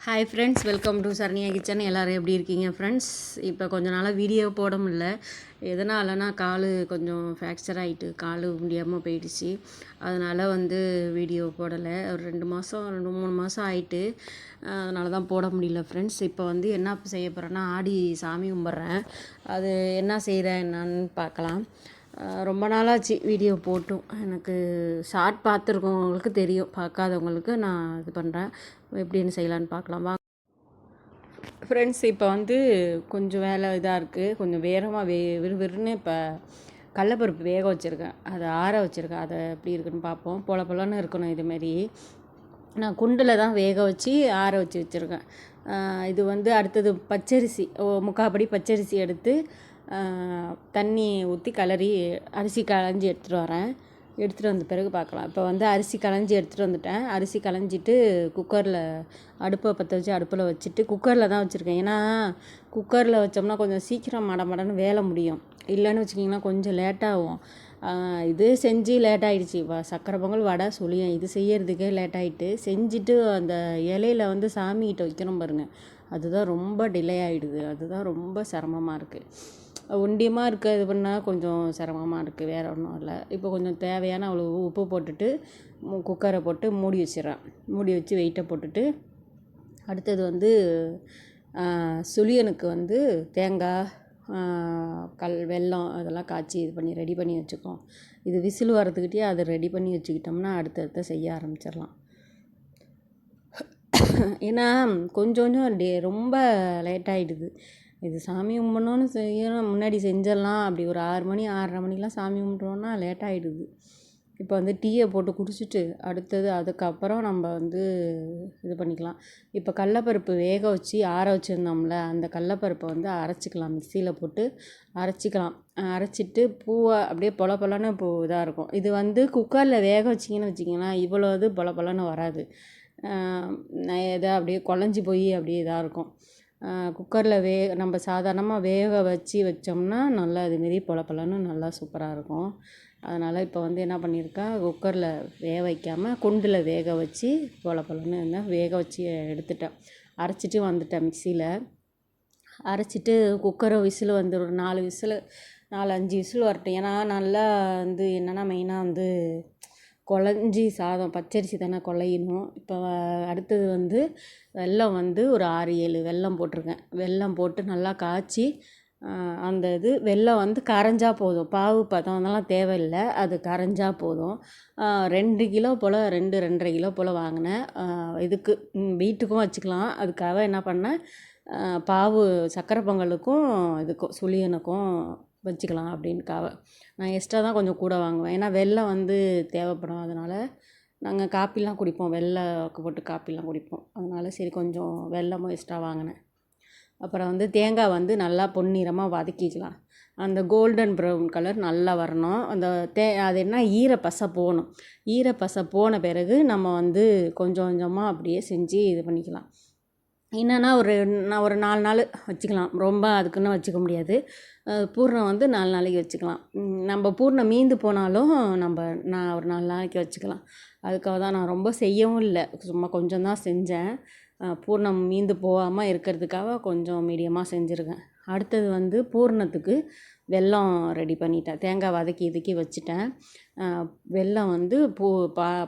Hi friends, welcome to Saranya kitchen. எல்லோரும் எப்படி இருக்கீங்க ஃப்ரெண்ட்ஸ்? இப்போ கொஞ்ச நாளாக வீடியோ போட முடியல. எதனாலனா கால் கொஞ்சம் ஃப்ராக்சர் ஆகிட்டு கால் முடியாமல் போயிடுச்சு. அதனால் வீடியோ போடலை. ஒரு 2-3 மாதம் ஆகிட்டு. அதனால தான் போட முடியல ஃப்ரெண்ட்ஸ். இப்போ என்ன செய்ய போகிறேன்னா, ஆடி சாமி கும்பிட்றேன். அது என்ன செய்கிறேன் என்னன்னு பார்க்கலாம். ரொம்ப நாளாச்சு வீடியோ போட்டும். எனக்கு ஷார்ட் பார்த்துருக்கவங்களுக்கு தெரியும், பார்க்காதவங்களுக்கு நான் இது பண்ணுறேன். எப்படின்னு செய்யலான்னு பார்க்கலாம் வா ஃப்ரெண்ட்ஸ். இப்போ கொஞ்சம் வேலை இதாக இருக்குது. கொஞ்சம் வேகமாக விறுவிறுன்னு இப்போ கடலப்பருப்பு வேக வச்சுருக்கேன், அதை ஆற வச்சுருக்கேன். அதை எப்படி இருக்குன்னு பார்ப்போம். பொலன்னு இருக்கணும். இதுமாரி நான் குண்டில் தான் வேக வச்சு ஆற வச்சுருக்கேன். இது அடுத்தது பச்சரிசி, முக்கால்படி பச்சரிசி எடுத்து தண்ணி ஊற்றி அரிசி களைஞ்சி எடுத்துகிட்டு வரேன். எடுத்துகிட்டு வந்த பிறகு பார்க்கலாம். இப்போ அரிசி களைஞ்சி எடுத்துகிட்டு வந்துட்டேன். அரிசி களைஞ்சிட்டு குக்கரில் அடுப்பை பற்ற வச்சு அடுப்பில் வச்சுட்டு குக்கரில் தான் வச்சுருக்கேன். ஏன்னா குக்கரில் வச்சோம்னா கொஞ்சம் சீக்கிரம் மடன்னு வேலை முடியும். இல்லைன்னு வச்சுக்கிங்கன்னா கொஞ்சம் லேட்டாகும். இது செஞ்சு லேட்டாகிடுச்சு. சக்கரை பொங்கல், வடை, சுழியம் இது செய்யறதுக்கே லேட்டாகிட்டு செஞ்சுட்டு அந்த இலையில் சாமிகிட்ட வைக்கணும் பாருங்கள், அதுதான் ரொம்ப டிலே ஆகிடுது. அதுதான் ரொம்ப சிரமமாக இருக்குது. ஒண்டியமாக இருக்க இது பண்ணால் கொஞ்சம் சிரமமாக இருக்குது, வேறு ஒன்றும் இல்லை. இப்போ கொஞ்சம் தேவையான அவ்வளோ உப்பு போட்டுட்டு குக்கரை போட்டு மூடி வச்சிடறேன். மூடி வச்சு வெயிட்டை போட்டுட்டு அடுத்தது சுழியனுக்கு தேங்காய், வெல்லம் அதெல்லாம் காய்ச்சி இது பண்ணி ரெடி பண்ணி வச்சுக்கோம். இது விசில் வரதுக்கிட்டே அதை ரெடி பண்ணி வச்சுக்கிட்டோம்னா அடுத்தடுத்த செய்ய ஆரம்பிச்சிடலாம். ஏன்னா கொஞ்சம் ரொம்ப லேட்டாகிடுது. இது சாமி கும்பிட்ணுன்னு செய்யணும், முன்னாடி செஞ்சிடலாம். அப்படி ஒரு 6 மணி 6:30 மணிக்கெலாம் சாமி கும்பிட்றோன்னா லேட்டாகிடுது. இப்போ டீயை போட்டு குடிச்சிட்டு அடுத்தது அதுக்கப்புறம் நம்ம இது பண்ணிக்கலாம். இப்போ கடலப்பருப்பு வேக வச்சு ஆற வச்சுருந்தோம்ல, அந்த கடலப்பருப்பை அரைச்சிக்கலாம். மிக்சியில் போட்டு அரைச்சிக்கலாம். அரைச்சிட்டு பூவை அப்படியே பொலன்னு இதாக இருக்கும். இது குக்கரில் வேக வச்சிங்கன்னு வச்சிங்கன்னா இவ்வளோ இது பொலன்னு வராது. எதோ அப்படியே குழஞ்சி போய் அப்படியே இதாக இருக்கும். குக்கரில் நம்ம சாதாரணமாக வேக வச்சோம்னா நல்லா இதுமாரி பொலன்னு நல்லா சூப்பராக இருக்கும். அதனால் இப்போ என்ன பண்ணியிருக்கேன், குக்கரில் வேக வைக்காமல் குண்டில் வேக வச்சு பொலன்னு வேக வச்சு எடுத்துட்டேன். அரைச்சிட்டு வந்துட்டேன் மிக்சியில். அரைச்சிட்டு குக்கரை விசில் ஒரு 4 விசில் 4-5 விசில் வரட்டும். ஏன்னா நல்லா என்னென்னா மெயினாக குழஞ்சி சாதம் பச்சரிசி தானே குழையணும். இப்போ அடுத்தது வெல்லம் ஒரு 6-7 வெல்லம் போட்டிருக்கேன். வெல்லம் போட்டு நல்லா காய்ச்சி அந்த வெல்லம் கரைஞ்சா போதும். பாவு பதம் அதெல்லாம் தேவையில்லை, அது கரைஞ்சா போதும். 2 கிலோ போல் 2-2.5 கிலோ போல் வாங்கினேன். இதுக்கு வீட்டுக்கும் வச்சுக்கலாம். அதுக்காக என்ன பண்ணேன், பாவு சக்கரை பொங்கலுக்கும் இதுக்கும் சுழியனுக்கும் வச்சுக்கலாம் அப்படின்னுக்காக நான் எக்ஸ்ட்ரா தான் கொஞ்சம் கூட வாங்குவேன். ஏன்னா வெல்லம் தேவைப்படும். அதனால் நாங்கள் காப்பிலாம் குடிப்போம், வெல்லம் போட்டு காப்பிலாம் குடிப்போம். அதனால் சரி கொஞ்சம் வெல்லமும் எக்ஸ்ட்ரா வாங்கினேன். அப்புறம் தேங்காய் நல்லா பொன்னிறமாக வதக்கிக்கலாம். அந்த கோல்டன் ப்ரௌன் கலர் நல்லா வரணும். அது என்ன ஈரப்பசை போகணும். ஈரப்பசை போன பிறகு நம்ம கொஞ்சம் கொஞ்சமாக அப்படியே செஞ்சு இது பண்ணிக்கலாம். என்னென்னா நான் ஒரு 4 நாள் வச்சுக்கலாம். ரொம்ப அதுக்குன்னு வச்சுக்க முடியாது. பூர்ணம் 4 நாளைக்கு வச்சுக்கலாம். நம்ம பூர்ணம் மீந்து போனாலும் நான் ஒரு 4 நாளைக்கு வச்சுக்கலாம். அதுக்காக தான் நான் ரொம்ப செய்யவும் இல்லை, சும்மா கொஞ்சம் தான் செஞ்சேன். பூர்ணம் மீந்து போகாமல் இருக்கிறதுக்காக கொஞ்சம் மீடியமாக செஞ்சுருக்கேன். அடுத்தது பூர்ணத்துக்கு வெல்லம் ரெடி பண்ணிட்டேன். தேங்காய் வதக்கி வச்சுட்டேன். வெல்லம்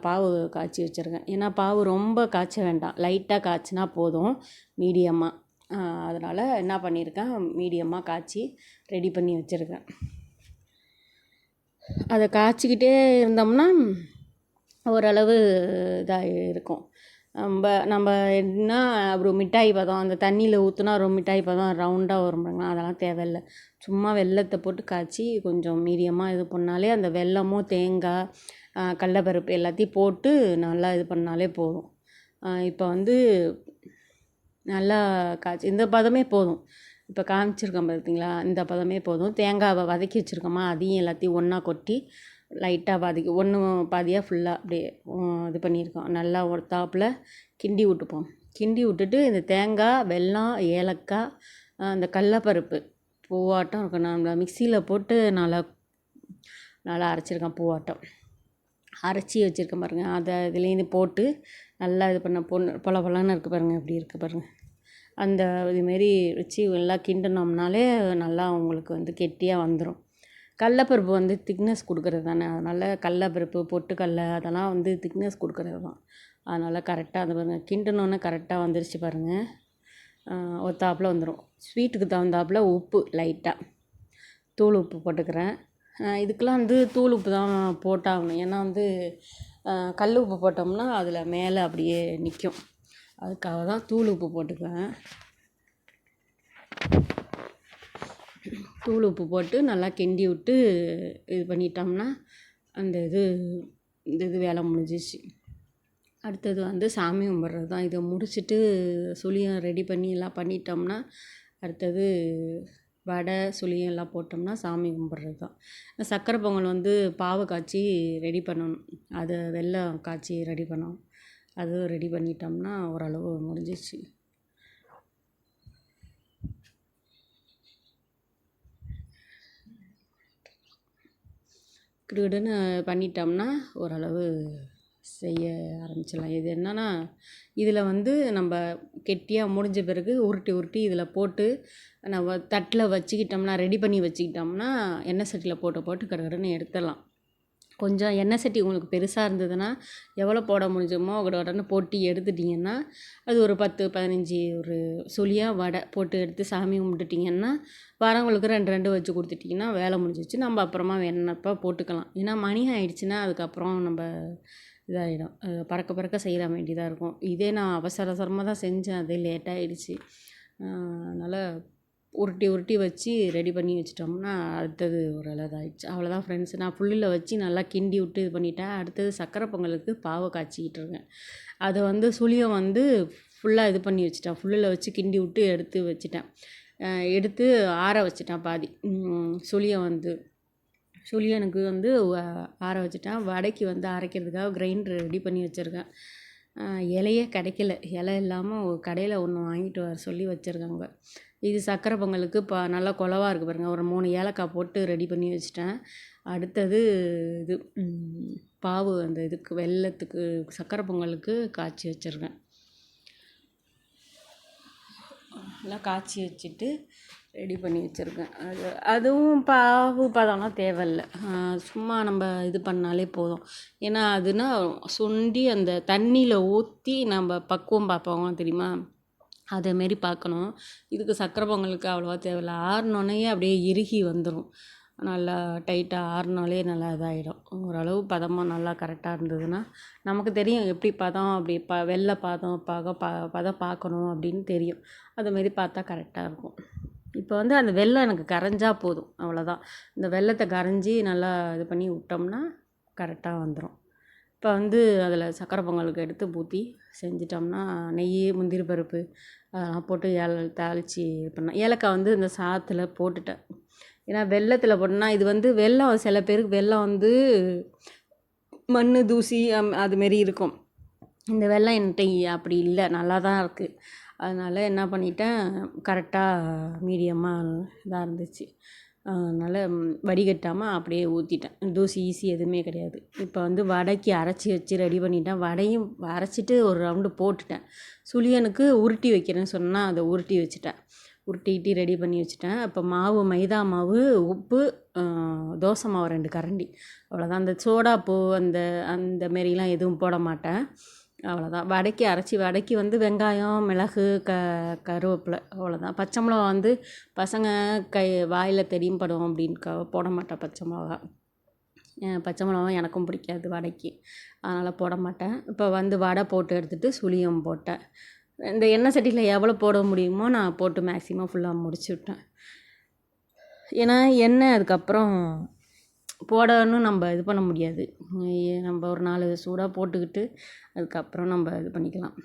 பாவு காய்ச்சி வச்சுருக்கேன். ஏன்னா பாவு ரொம்ப காய்ச்ச வேண்டாம், லைட்டாக காய்ச்சினா போதும், மீடியமாக. அதனால் என்ன பண்ணியிருக்கேன், மீடியமாக காய்ச்சி ரெடி பண்ணி வச்சுருக்கேன். அதை காய்ச்சிக்கிட்டே இருந்தோம்னா ஓரளவு இதாக இருக்கும். நம்ம என்ன ஒரு மிட்டாய் பதம் அந்த தண்ணியில் ஊற்றினா ஒரு மிட்டாய் பதம் ரவுண்டாக வரும், அதெல்லாம் தேவையில்லை. சும்மா வெல்லத்தை போட்டு காய்ச்சி கொஞ்சம் மீடியமாக இது பண்ணாலே அந்த வெல்லமும் தேங்காய் கடலப்பருப்பு எல்லாத்தையும் போட்டு நல்லா இது பண்ணாலே போதும். இப்போ நல்லா காய்ச்சி இந்த பதமே போதும். இப்போ காமிச்சிருக்கேன் பார்த்தீங்களா, இந்த பதமே போதும். தேங்காவை வதக்கி வச்சுருக்கோமா, அதையும் எல்லாத்தையும் ஒன்றா கொட்டி லைட்டாக வதக்கி ஒன்று பாதியாக ஃபுல்லாக அப்படியே இது பண்ணியிருக்கோம். நல்லா ஒரு தாப்பில் கிண்டி விட்டுப்போம். கிண்டி விட்டுட்டு இந்த தேங்காய், வெல்லம், ஏலக்காய், அந்த கடலப்பருப்பு பூவாட்டம் இருக்கும். நான் மிக்சியில் போட்டு நல்லா அரைச்சிருக்கேன். பூவாட்டம் அரைச்சி வச்சுருக்கேன் பாருங்கள். அதை இதுலேருந்து போட்டு நல்லா இது பண்ண பொல பொலன்னு இருக்குது பாருங்கள், எப்படி இருக்குது பாருங்கள். அந்த இதுமாரி வச்சு நல்லா கிண்டினோம்னாலே நல்லா உங்களுக்கு வந்து கெட்டியாக வந்துடும். கடலப்பருப்பு வந்து திக்னஸ் கொடுக்குறது தானே, அதனால் கடலப்பருப்பு பொட்டுக்கடல அதெல்லாம் வந்து திக்னஸ் கொடுக்குறது தான். அதனால் கரெக்டாக அது பாருங்கள் கிண்டினோன்னே கரெக்டாக வந்துருச்சு பாருங்கள். ஒத்தாப்பில் வந்துடும். ஸ்வீட்டுக்கு தகுந்தாப்பில் உப்பு லைட்டாக தூள் உப்பு போட்டுக்கிறேன். இதுக்கெலாம் வந்து தூள் உப்பு தான் போட்டாகணும். ஏன்னா வந்து கல் உப்பு போட்டோம்னா அதில் மேலே அப்படியே நிற்கும். அதுக்காக தான் தூள் உப்பு போட்டுக்குவேன். தூள் உப்பு போட்டு நல்லா கிண்டி விட்டு இது பண்ணிட்டோம்னா அந்த இது வேலை முடிஞ்சிச்சு. அடுத்தது வந்து சாமி கும்பிட்றது தான். இதை முடிச்சுட்டு சுழியம் ரெடி பண்ணி எல்லாம் பண்ணிட்டோம்னா அடுத்தது வடை சுழியம் எல்லாம் போட்டோம்னா சாமி கும்பிட்றது தான். சக்கரை பொங்கல் வந்து பாவை காய்ச்சி ரெடி பண்ணணும். அதை வெல்லம் காய்ச்சி ரெடி பண்ணணும். அதுவும் ரெடி பண்ணிட்டோம்னா ஓரளவு முடிஞ்சிச்சு. கிடுகிடுன்னு பண்ணிட்டோம்னா ஓரளவு செய்ய ஆரம்பிச்சிடலாம். இது என்னென்னா இதில் வந்து நம்ம கெட்டியாக முடிஞ்ச பிறகு உருட்டி இதில் போட்டு நம்ம தட்டில் வச்சுக்கிட்டோம்னா ரெடி பண்ணி வச்சுக்கிட்டோம்னா எண்ணெய் சட்டியில் போட்டு கடகடன்னு எடுத்துடலாம். கொஞ்சம் எண்ணெய் சட்டி உங்களுக்கு பெருசாக இருந்ததுன்னா எவ்வளோ போட முடிஞ்சுமோ உடனே போட்டு எடுத்துட்டிங்கன்னா அது ஒரு 10-15 ஒரு சுழியாக வடை போட்டு எடுத்து சாமி கும்பிட்டுட்டிங்கன்னா வரவங்களுக்கு 2 வச்சு கொடுத்துட்டிங்கன்னா வேலை முடிஞ்சிச்சு. நம்ம அப்புறமா வேணுனப்போ போட்டுக்கலாம். ஏன்னா மணி ஆயிடுச்சுன்னா அதுக்கப்புறம் நம்ம இதாகிடும். பறக்க செய்கிற வேண்டியதாக இருக்கும். இதே நான் அவசரமாக தான் செஞ்சேன். அதே லேட்டாகிடுச்சு. அதனால் உருட்டி வச்சு ரெடி பண்ணி வச்சிட்டோம்னா அடுத்தது ஓரளவு இதாகிடுச்சு. அவ்வளோதான் ஃப்ரெண்ட்ஸ். நான் ஃபுல்லில் வச்சு நல்லா கிண்டி விட்டு இது பண்ணிட்டேன். அடுத்தது சக்கரை பொங்கலுக்கு பாவை காய்ச்சிக்கிட்டு இருக்கேன். அதை வந்து சுழியம் வந்து ஃபுல்லாக இது பண்ணி வச்சுட்டேன். ஃபுல்லில் வச்சு கிண்டி விட்டு எடுத்து வச்சுட்டேன். எடுத்து ஆற வச்சுட்டேன் பாதி. சுழியனுக்கு வந்து ஆற வச்சுட்டேன். வடைக்கு வந்து அரைக்கிறதுக்காக கிரைண்டர் ரெடி பண்ணி வச்சுருக்கேன். இலையே கிடைக்கல. இலை இல்லாமல் கடையில் ஒன்று வாங்கிட்டு வர சொல்லி வச்சுருக்காங்க. இது சக்கரை பொங்கலுக்கு நல்லா குலவா இருக்குது பாருங்கள். ஒரு 3 ஏலக்காய் போட்டு ரெடி பண்ணி வச்சுட்டேன். அடுத்தது இது பாவு அந்த இதுக்கு வெல்லத்துக்கு சக்கரை பொங்கலுக்கு காய்ச்சி வச்சுருக்கேன். எல்லாம் காய்ச்சி வச்சுட்டு ரெடி பண்ணி வச்சுருக்கேன். அதுவும் பாவு பதம்லாம் தேவையில்லை. சும்மா நம்ம இது பண்ணாலே போதும். ஏன்னா அதுனா சுண்டி அந்த தண்ணியில் ஊற்றி நம்ம பக்குவம் பார்ப்போம் தெரியுமா, அதேமாரி பார்க்கணும். இதுக்கு சக்கரை பொங்கலுக்கு அவ்வளோவா தேவையில்லை. ஆறினோடனே அப்படியே இறுகி வந்துடும். நல்லா டைட்டாக ஆறினாலே நல்லா இதாகிடும். ஓரளவு பதமாக நல்லா கரெக்டாக இருந்ததுன்னா நமக்கு தெரியும் எப்படி பதம் அப்படி வெள்ளை பதம் பார்க்கணும் அப்படின்னு தெரியும். அதுமாரி பார்த்தா கரெக்டாக இருக்கும். இப்போ வந்து அந்த வெல்லம் எனக்கு கரைஞ்சா போதும், அவ்வளோதான். இந்த வெல்லத்தை கரைஞ்சி நல்லா இது பண்ணி விட்டோம்னா கரெக்டாக வந்துடும். இப்போ வந்து அதில் சக்கரை பொங்கலுக்கு எடுத்து ஊற்றி செஞ்சிட்டோம்னா நெய் முந்திரி பருப்பு அதெல்லாம் போட்டு தாளித்து இது பண்ணேன். ஏலக்காய் வந்து இந்த சாதத்தில் போட்டுட்டேன். ஏன்னா வெல்லத்தில் போட்டோம்னா இது வந்து வெல்லம் சில பேருக்கு வெல்லம் வந்து மண் தூசி அதுமாரி இருக்கும். இந்த வெல்லம் என்கிட்ட அப்படி இல்லை, நல்லா தான் இருக்குது. அதனால் என்ன பண்ணிட்டேன், கரெக்டாக மீடியமாக இதாக இருந்துச்சு. அதனால் வடிகட்டாமல் அப்படியே ஊற்றிட்டேன். தூசி ஈஸி எதுவுமே கிடையாது. இப்போ வந்து வடைக்கு அரைச்சி வச்சு ரெடி பண்ணிட்டேன். வடையும் அரைச்சிட்டு ஒரு ரவுண்டு போட்டுட்டேன். சுழியனுக்கு உருட்டி வைக்கிறேன்னு சொன்னால் அதை உருட்டி வச்சுட்டேன். உருட்டிக்கிட்டு ரெடி பண்ணி வச்சுட்டேன். அப்போ மைதா மாவு உப்பு தோசை மாவு 2 கரண்டி, அவ்வளோதான். அந்த சோடாப்பூ அந்த மாரிலாம் எதுவும் போட மாட்டேன். அவ்வளோதான். வடைக்கு வந்து வெங்காயம் மிளகு கருவேப்பிலை அவ்வளோதான். பச்சை மிளகா வந்து பசங்க வாயில் தெரியும் படும் அப்படின்னுக்காக போட மாட்டேன் பச்சை மிளகா. பச்சை மிளகா எனக்கும் பிடிக்காது வடைக்கு, அதனால் போட மாட்டேன். இப்போ வந்து வடை போட்டு எடுத்துகிட்டு சுழியம் போட்டேன். இந்த எண்ணெய் சட்டியில் எவ்வளோ போட முடியுமோ நான் போட்டு மேக்ஸிமம் ஃபுல்லாக முடிச்சு விட்டேன். ஏன்னா எண்ணெய் அதுக்கப்புறம் போடணும் நம்ம இது பண்ண முடியாது. நம்ம ஒரு 4 சூடாக போட்டுக்கிட்டு அதுக்கப்புறம் நம்ம இது பண்ணிக்கலாம்.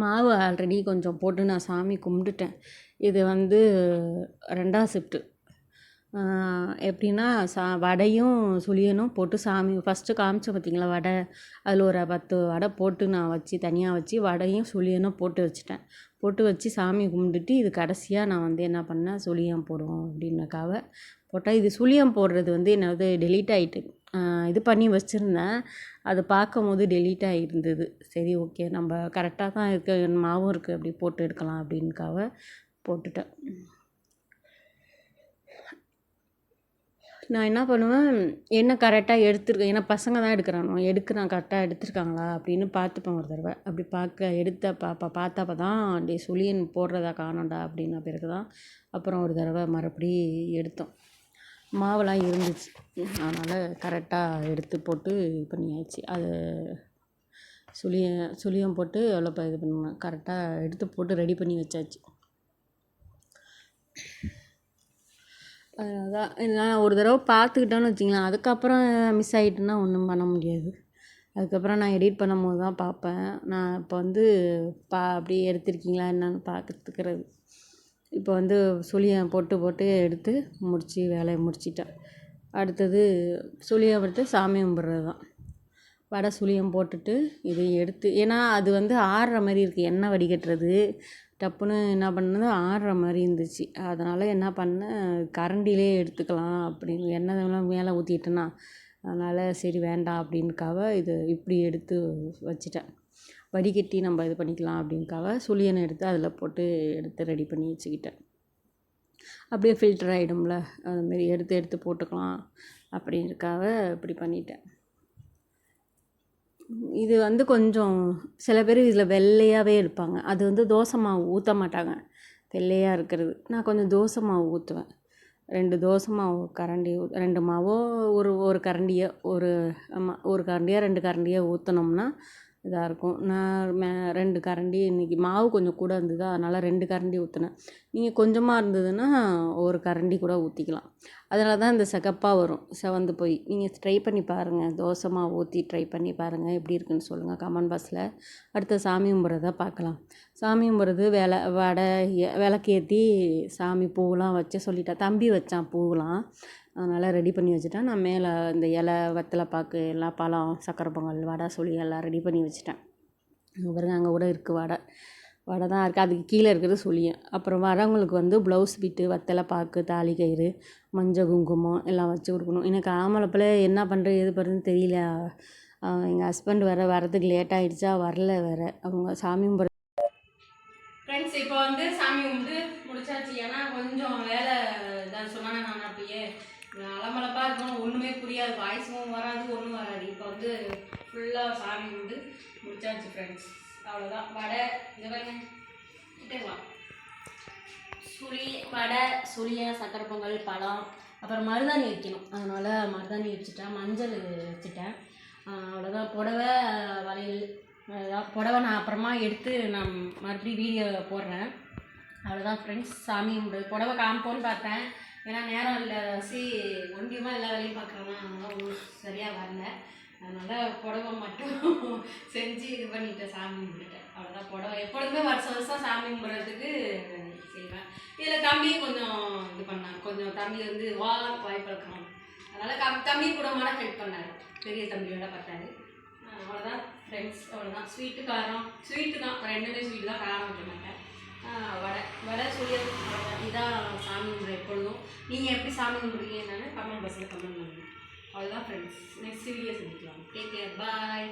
மாவு ஆல்ரெடி கொஞ்சம் போட்டு நான் சாமி கும்பிட்டுட்டேன். இது வந்து 2ஆம் ஷிஃப்ட்டு. எப்படின்னா வடையும் சுழியனும் போட்டு சாமி ஃபஸ்ட்டு காமிச்சேன் பார்த்திங்களா வடை, அதில் ஒரு 10 வடை போட்டு நான் வச்சு தனியாக வச்சு வடையும் சுழியனும் போட்டு வச்சுட்டேன். போட்டு வச்சு சாமி கும்பிட்டுட்டு இது கடைசியாக நான் வந்து என்ன பண்ணேன், சுழியம் போடுவோம் அப்படின்னக்காக போட்டால் இது சுழியம் போடுறது வந்து என்னது டெலீட் ஆகிட்டு. இது பண்ணி வச்சுருந்தேன். அது பார்க்கும்போது டெலீட் ஆகிருந்தது. சரி ஓகே நம்ம கரெக்டாக தான் இருக்குது, மாவும் இருக்குது, அப்படி போட்டு எடுக்கலாம் அப்படின்னுக்காக போட்டுட்டேன். நான் என்ன பண்ணுவேன், என்ன கரெக்டாக எடுத்துருக்கேன், ஏன்னா பசங்க தான் எடுக்கிறான் கரெக்டாக எடுத்துருக்காங்களா அப்படின்னு பார்த்துப்பேன் ஒரு தடவை. அப்படி பார்த்தப்ப தான் சுழியன் போடுறதா காணோண்டா அப்படின்ன பிறகு தான் அப்புறம் ஒரு தடவை மறுபடி எடுத்தோம். மாவெல்லாம் இருந்துச்சு, அதனால் கரெக்டாக எடுத்து போட்டு இது பண்ணியாச்சு. அது சுழியம் போட்டு எவ்வளோ இது பண்ணுவேன், கரெக்டாக எடுத்து போட்டு ரெடி பண்ணி வச்சாச்சு. அதான் நான் ஒரு தடவை பார்த்துக்கிட்டோன்னு வச்சிங்களேன், அதுக்கப்புறம் மிஸ் ஆகிட்டுன்னா ஒன்றும் பண்ண முடியாது. அதுக்கப்புறம் நான் எடிட் பண்ணும்போது தான் பார்ப்பேன். நான் இப்போ வந்து அப்படியே எடுத்திருக்கீங்களா என்னன்னு பார்த்துக்கிறது. இப்போ வந்து சுழியம் போட்டு எடுத்து வேலையை முடிச்சிட்டேன். அடுத்தது சுழியம் எடுத்து சாமி கும்பிட்றது தான். வடை சுழியம் போட்டுட்டு இதையும் எடுத்து, ஏன்னா அது வந்து ஆறுற மாதிரி இருக்குது, எண்ணெய் வடிகட்டுறது டப்புன்னு என்ன பண்ணது ஆடுற மாதிரி இருந்துச்சு. அதனால் என்ன பண்ணேன், கரண்டிலே எடுத்துக்கலாம் அப்படின்னு எண்ணெய்லாம் மேலே ஊற்றிட்டேன்னா, அதனால் சரி வேண்டாம் அப்படின்னுக்காக இது இப்படி எடுத்து வச்சுட்டேன். வடிகட்டி நம்ம இது பண்ணிக்கலாம் அப்படின்னுக்காக சுழியனை எடுத்து அதில் போட்டு எடுத்து ரெடி பண்ணி வச்சுக்கிட்டேன். அப்படியே ஃபில்டர் ஆகிடும்ல, அதுமாரி எடுத்து போட்டுக்கலாம் அப்படின்றக்காக இப்படி பண்ணிட்டேன். இது வந்து கொஞ்சம் சில பேர் இதில் வெள்ளையாகவே இருப்பாங்க. அது வந்து தோசை மாவு ஊற்ற மாட்டாங்க, வெள்ளையாக இருக்கிறது. நான் கொஞ்சம் தோசை மாவு ஊற்றுவேன். 2 தோசை மாவு கரண்டி 2 மாவோ ஒரு கரண்டியோ ஒரு கரண்டியோ 2 கரண்டியோ ஊற்றினோம்னா இதாக இருக்கும். நான் 2 கரண்டி இன்றைக்கி மாவு கொஞ்சம் கூட இருந்தது, அதனால் 2 கரண்டி ஊற்றினேன். நீங்கள் கொஞ்சமாக இருந்ததுன்னா ஒரு கரண்டி கூட ஊற்றிக்கலாம். அதனால தான் இந்த சிகப்பாக வரும், செவந்து போய். நீங்கள் ட்ரை பண்ணி பாருங்கள், தோசை மாவு ஊற்றி ட்ரை பண்ணி பாருங்கள், எப்படி இருக்குன்னு சொல்லுங்கள் கமெண்ட் பாக்ஸில். அடுத்த சாமி கும்பிட்றத பார்க்கலாம். சாமி கும்பிட்றது வடை விளக்கேற்றி சாமி பூவெலாம் வச்சு சொல்லிட்டேன். தம்பி வச்சான் பூவெலாம், அதனால் ரெடி பண்ணி வச்சுட்டேன். நான் மேலே இந்த இலை வெத்தலை பாக்கு எல்லாம் பழம் சக்கரை பொங்கல் வடை சுழி எல்லாம் ரெடி பண்ணி வச்சுட்டேன். பாருங்க அங்கே கூட இருக்குது வடை தான் இருக்குது, அதுக்கு கீழே இருக்கிறது சுழியம். அப்புறம் வரவங்களுக்கு வந்து ப்ளவுஸ் பிட்டு வெத்தலை பாக்கு தாலி கயிறு மஞ்சள் குங்குமம் எல்லாம் வச்சு கொடுக்கணும். எனக்கு ஆமலப்பில் என்ன பண்ணுறது எது பண்ணுறதுன்னு தெரியல. எங்கள் ஹஸ்பண்ட் வரதுக்கு லேட் ஆகிடுச்சா, வரல வேறு. அவங்க சாமி கும்பிட்ற ஃப்ரெண்ட்ஸ் இப்போ வந்து சாமி கும்பிட்டு முடிச்சாச்சு. ஏன்னா கொஞ்சம் வேலை இதாக சொன்னானே நான் அப்பயே அலமலப்பாக இருக்கணும், ஒன்றுமே புரியாது, வாய்ஸும் வராது ஒன்றும் வராது. இப்போ வந்து ஃபுல்லாக சாமி கும்பிட்டு முடிச்சாச்சு ஃப்ரெண்ட்ஸ். அவ்வளோதான். வடை இந்த பாருங்க, வடை சுழியம் சக்கரை பொங்கல் பழம், அப்புறம் மருதாணி வைக்கணும், அதனால் மருதாணி வச்சுட்டேன், மஞ்சள் வச்சுட்டேன். அவ்வளோதான். புடவை வளையல் புடவை நான் அப்புறமா எடுத்து நான் மறுபடியும் வீடியோ போடுறேன். அவ்வளோதான் ஃப்ரெண்ட்ஸ். சாமி கும்பிடு புடவை காமிப்போன்னு பார்த்தேன், ஏன்னா நேரம் இல்லை, ஒன்றியமாக எல்லா வேலையும் பார்க்குறேன்னா அதனால் ஒன்றும் சரியாக வரல. அதனால் புடவை மட்டும் செஞ்சு இது பண்ணிவிட்டேன், சாமி கும்பிட்டுட்டேன். அவ்வளோதான். புடவை எப்பொழுதுமே வருஷம் சாமி கும்பிட்றதுக்கு செய்வேன். இதில் தம்பி கொஞ்சம் இது பண்ணாங்க, கொஞ்சம் தம்பி வந்து வாய்ப்பழக்கம், அதனால் தம்பி கூட மாட ஹெல்ப் பண்ணார், பெரிய தம்பியோட பார்த்தாரு. அவ்வளோதான் ஃப்ரெண்ட்ஸ். அவ்வளோதான். ஸ்வீட்டு காரம் ஸ்வீட்டு தான், ரெண்டுமே ஸ்வீட்டு தான், காரம் வைக்க மாட்டேன். வடை சுழியம் இதான் சாமி கும்பிட்ற எப்பொழுதும். நீங்கள் எப்படி சாமி கும்பிட்றீங்க என்னன்னு கமெண்ட் பாக்ஸில் கமெண்ட் பண்ணுங்கள். அவ்வளோதான் ஃப்ரெண்ட்ஸ். நெக்ஸ்ட் வீடியோ சந்திக்கலாம். டேக் கேர், பாய்.